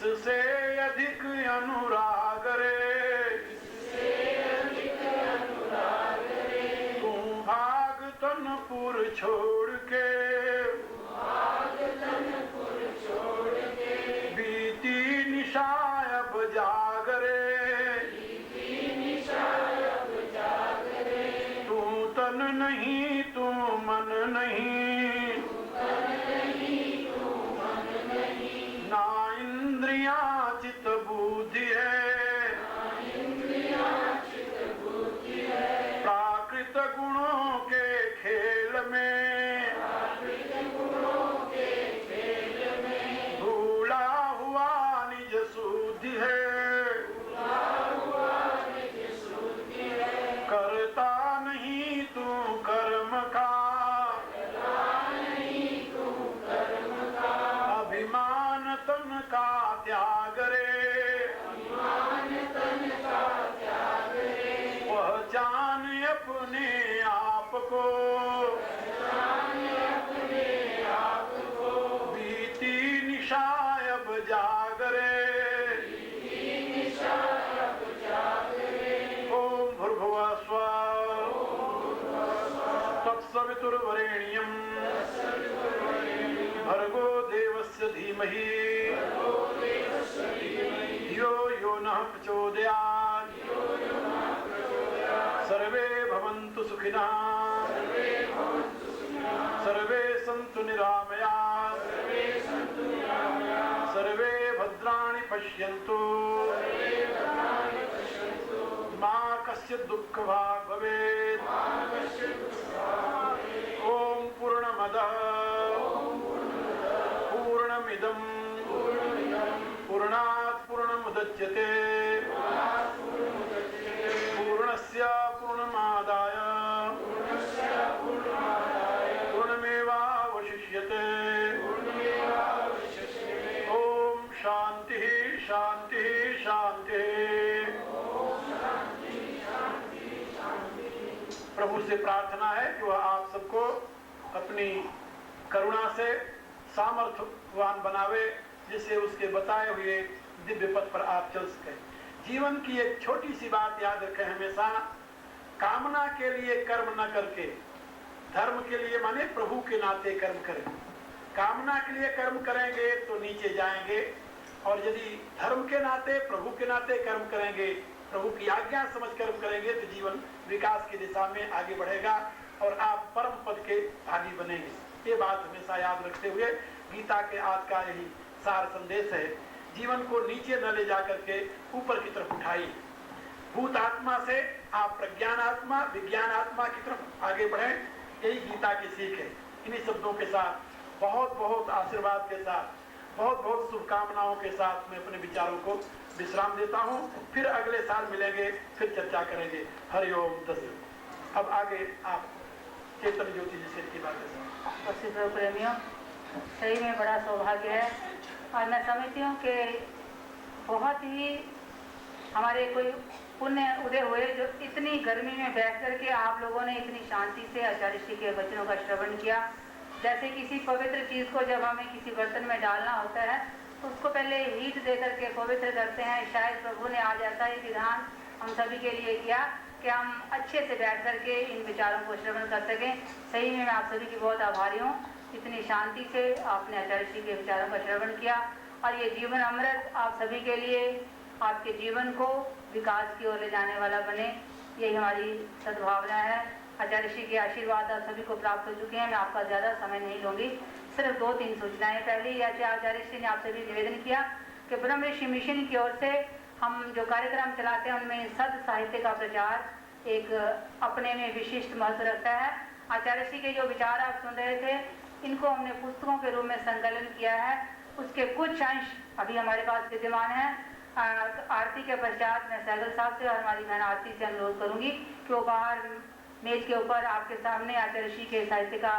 इससे अधिक अनुराग रे, तू भाग तनपुर छोड़ के, बीती निशाय अब जाग रे, तू तन नहीं तू मन नहीं, ना इंद्रियां चित बुद्धि है, प्राकृत गुणों के खेल में, भूला हुआ निज शुद्धि है, करता नहीं तू कर्म का, अभिमान तन का त्याग रे, पहचान अपने आप को, बीती निशाय अब जाग रे, ओम भूर्भुवः स्वः, तत्सवितुर्वरेण्यं भर्गो देवस्य धीमहि धियो यो नः प्रचोदयात्। सर्वे भवन्तु सुखिनः, सर्वे सन्तु निरामयाः, सर्वे भद्राणि पश्यन्तु, मा कश्चित् दुःखभाग् भवेत्। ॐ पूर्णमदः पूर्णमिदं पूर्णात् पूर्णमुदच्यते, पूर्णस्य पूर्णमादाय पूर्णमेवावशिष्यते। ओम शांति शांति शांति। प्रभु से प्रार्थना है कि वह आप सबको अपनी करुणा से सामर्थ्यवान बनावे, जिससे उसके बताए हुए दिव्य पथ पर आप चल सके। जीवन की एक छोटी सी बात याद रखें हमेशा, कामना के लिए कर्म न करके धर्म के लिए माने प्रभु के नाते कर्म करें। कामना के लिए कर्म करेंगे तो नीचे जाएंगे, और यदि धर्म के नाते प्रभु के नाते कर्म करेंगे, प्रभु की आज्ञा समझ कर्म करेंगे, तो जीवन विकास की दिशा में आगे बढ़ेगा और आप परम पद के भागी बनेंगे। ये बात हमेशा याद रखते हुए गीता के आज का यही सार संदेश है। जीवन को नीचे न ले जाकर के ऊपर की तरफ उठाइए। भूत आत्मा से आप प्रज्ञान आत्मा विज्ञान आत्मा की तरफ आगे बढ़ें, यही गीता की सीख है। इन्हीं शब्दों के साथ बहुत बहुत आशीर्वाद के साथ बहुत बहुत शुभकामनाओं के साथ मैं अपने विचारों को विश्राम देता हूँ। फिर अगले साल मिलेंगे, फिर चर्चा करेंगे। हरिओम तस्सत्। अब आगे आप चेतन ज्योति जी से की बातें। उपस्थित प्रेमियों, सही में बड़ा सौभाग्य है और मैं समझती हूँ कि बहुत ही हमारे कोई पुण्य उदय हुए जो इतनी गर्मी में बैठ करके आप लोगों ने इतनी शांति से आचार्य श्री के वचनों का श्रवण किया। जैसे किसी पवित्र चीज़ को जब हमें किसी बर्तन में डालना होता है तो उसको पहले हीट दे करके पवित्र करते हैं। शायद प्रभु ने आज ऐसा ही विधान हम सभी के लिए किया कि हम अच्छे से बैठ करके इन विचारों को श्रवण कर सकें। सही में मैं आप सभी की बहुत आभारी हूँ, इतनी शांति से आपने आचार्य श्री के विचारों का श्रवण किया। और ये जीवन अमृत आप सभी के लिए आपके जीवन को विकास की ओर ले जाने वाला बने, यही हमारी सद्भावना है। आचार्य श्री के आशीर्वाद आप सभी को प्राप्त हो चुके हैं। मैं आपका ज़्यादा समय नहीं लूँगी, सिर्फ 2-3 सूचनाएं। पहली, आचार्य श्री ने आपसे भी निवेदन किया कि ब्रह्म ऋषि मिशन की ओर से हम जो कार्यक्रम चलाते हैं उनमें सद साहित्य का प्रचार एक अपने में विशिष्ट महत्व रखता है। आचार्य श्री के जो विचार आप सुन रहे थे, इनको हमने पुस्तकों के रूप में संकलन किया है। उसके कुछ अंश अभी हमारे पास विद्यमान है। आरती के पश्चात मैं सैगल साहब से और हमारी बहन आरती से अनुरोध करूंगी कि वो बाहर मेज के ऊपर आपके सामने आचार्य श्री के साहित्य का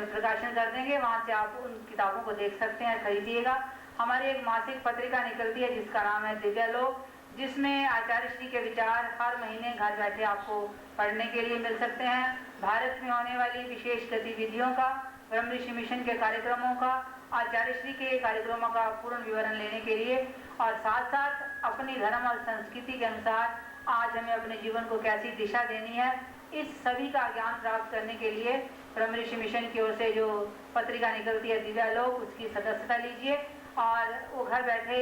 प्रकाशन कर देंगे। वहाँ से आप उन किताबों को देख सकते हैं, खरीदिएगा। हमारी एक मासिक पत्रिका निकलती है जिसका नाम है दिव्यालोक, जिसमें आचार्य श्री के विचार हर महीने घर बैठे आपको पढ़ने के लिए मिल सकते हैं। भारत में होने वाली विशेष गतिविधियों का, ब्रह्म ऋषि मिशन के कार्यक्रमों का आचार्य श्री के कार्यक्रमों का पूर्ण विवरण लेने के लिए और साथ साथ अपनी धर्म और संस्कृति के अनुसार आज हमें अपने जीवन को कैसी दिशा देनी है, इस सभी का ज्ञान प्राप्त करने के लिए ब्रह्म ऋषि मिशन की ओर से जो पत्रिका निकलती है दिव्यालोक, उसकी सदस्यता लीजिए और वो घर बैठे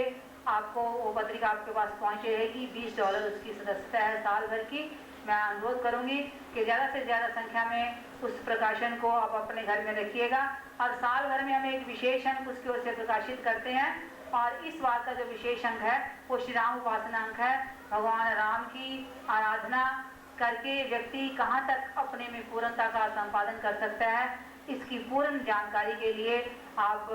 आपको वो पत्रिका आपके पास पहुँच रहेगी। $20 उसकी सदस्यता है साल भर की। मैं अनुरोध करूंगी कि ज़्यादा से ज़्यादा संख्या में उस प्रकाशन को आप अपने घर में रखिएगा और साल भर में हम एक विशेष अंक उसकी ओर से प्रकाशित करते हैं और इस बार का जो विशेष अंक है वो श्री राम उपासना अंक है। भगवान राम की आराधना करके व्यक्ति कहाँ तक अपने में पूर्णता का संपादन कर सकता है, इसकी पूर्ण जानकारी के लिए आप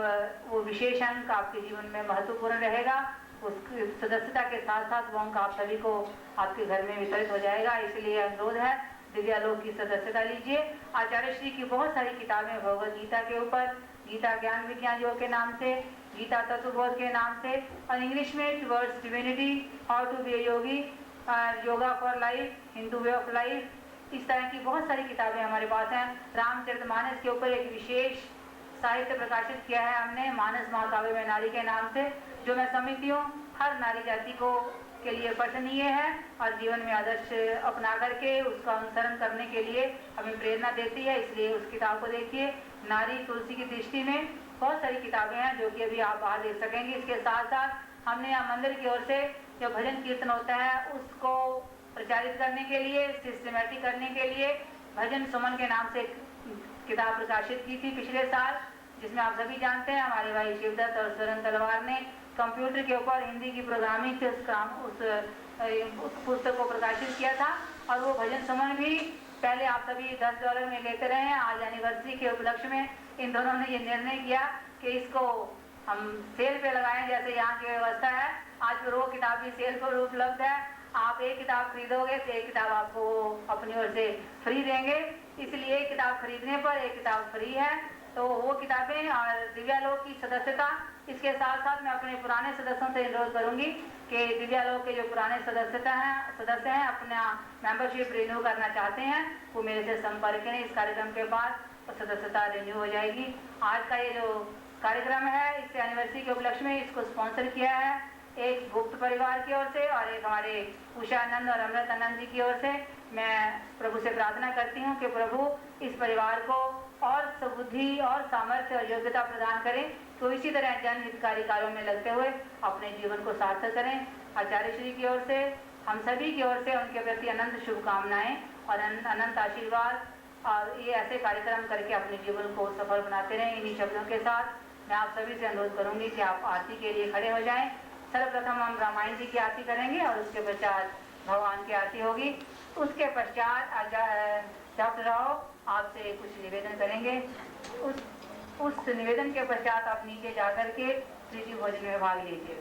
वो विशेष अंक आपके जीवन में महत्वपूर्ण रहेगा। उसकी सदस्यता के साथ साथ वो अंक आप सभी को आपके घर में वितरित हो जाएगा। इसलिए अनुरोध है दिव्यालोक की सदस्यता लीजिए। आचार्य श्री की बहुत सारी किताबें भगवद गीता के ऊपर, गीता ज्ञान विज्ञान योग के नाम से, गीता तत्वबोध के नाम से और इंग्लिश में towards divinity, how to be a yogi, yoga for life, Hindu way of life, इस तरह की बहुत सारी किताबें हमारे पास हैं। रामचरितमानस के ऊपर एक विशेष साहित्य प्रकाशित किया है हमने मानस महाकाव्य में नारी के नाम से, जो मैं समझती हूँ हर नारी जाति को के लिए पठनीय है और जीवन में आदर्श अपना करके उसका अनुसरण करने के लिए हमें प्रेरणा देती है। इसलिए उस किताब को देखिए। नारी तुलसी की दृष्टि में बहुत सारी किताबें हैं जो कि अभी आप बाहर देख सकेंगे। इसके साथ साथ हमने यहाँ मंदिर की ओर से जो भजन कीर्तन होता है उसको प्रचारित करने के लिए, सिस्टमेटिक करने के लिए भजन सुमन के नाम से किताब प्रकाशित की थी पिछले साल, जिसमें आप सभी जानते हैं हमारे भाई शिवदत्त और स्वरण तलवार ने कंप्यूटर के ऊपर हिंदी की प्रोग्रामिंग से उस पुस्तक को प्रकाशित किया था। और वो भजन सुमन भी पहले आप सभी $10 में लेते रहे हैं। आज एनिवर्सरी के उपलक्ष्य में इन दोनों ने ये निर्णय किया कि इसको हम सेल पे लगाएं, जैसे यहाँ की व्यवस्था है। आज वो किताब भी सेल पर उपलब्ध है। आप एक किताब खरीदोगे तो एक किताब आपको अपनी ओर से फ्री देंगे। इसलिए एक किताब खरीदने पर एक किताब फ्री है। तो वो किताबें और दिव्यालोक की सदस्यता, इसके साथ साथ मैं अपने पुराने सदस्यों से अनुरोध करूंगी कि दिव्यालोक के जो पुराने सदस्य हैं अपना मेंबरशिप रिन्यू करना चाहते हैं, वो मेरे से संपर्क करें। इस कार्यक्रम के बाद सदस्यता रिन्यू हो जाएगी। आज का ये जो कार्यक्रम है इससे एनिवर्सरी के उपलक्ष्य में इसको स्पॉन्सर किया है एक गुप्त परिवार की ओर से और एक हमारे उषा आनंद और अमृत आनंद जी की ओर से। मैं प्रभु से प्रार्थना करती हूँ कि प्रभु इस परिवार को और सुबुद्धि और सामर्थ्य और योग्यता प्रदान करें तो इसी तरह जन हितकारी कार्यों में लगते हुए अपने जीवन को सार्थक करें। आचार्य श्री की ओर से हम सभी की ओर से उनके प्रति अनंत शुभकामनाएं और अनंत आशीर्वाद, और ये ऐसे कार्यक्रम करके अपने जीवन को सफल बनाते रहें। इन्हीं शब्दों के साथ मैं आप सभी से अनुरोध करूंगी कि आप आरती के लिए खड़े हो जाएं। सर्वप्रथम हम रामायण जी की आरती करेंगे और उसके पश्चात भगवान की आरती होगी। उसके पश्चात डॉक्टर राव आपसे कुछ निवेदन करेंगे। उस निवेदन के पश्चात आप नीचे जाकर के प्रीति भोजन में भाग लीजिए।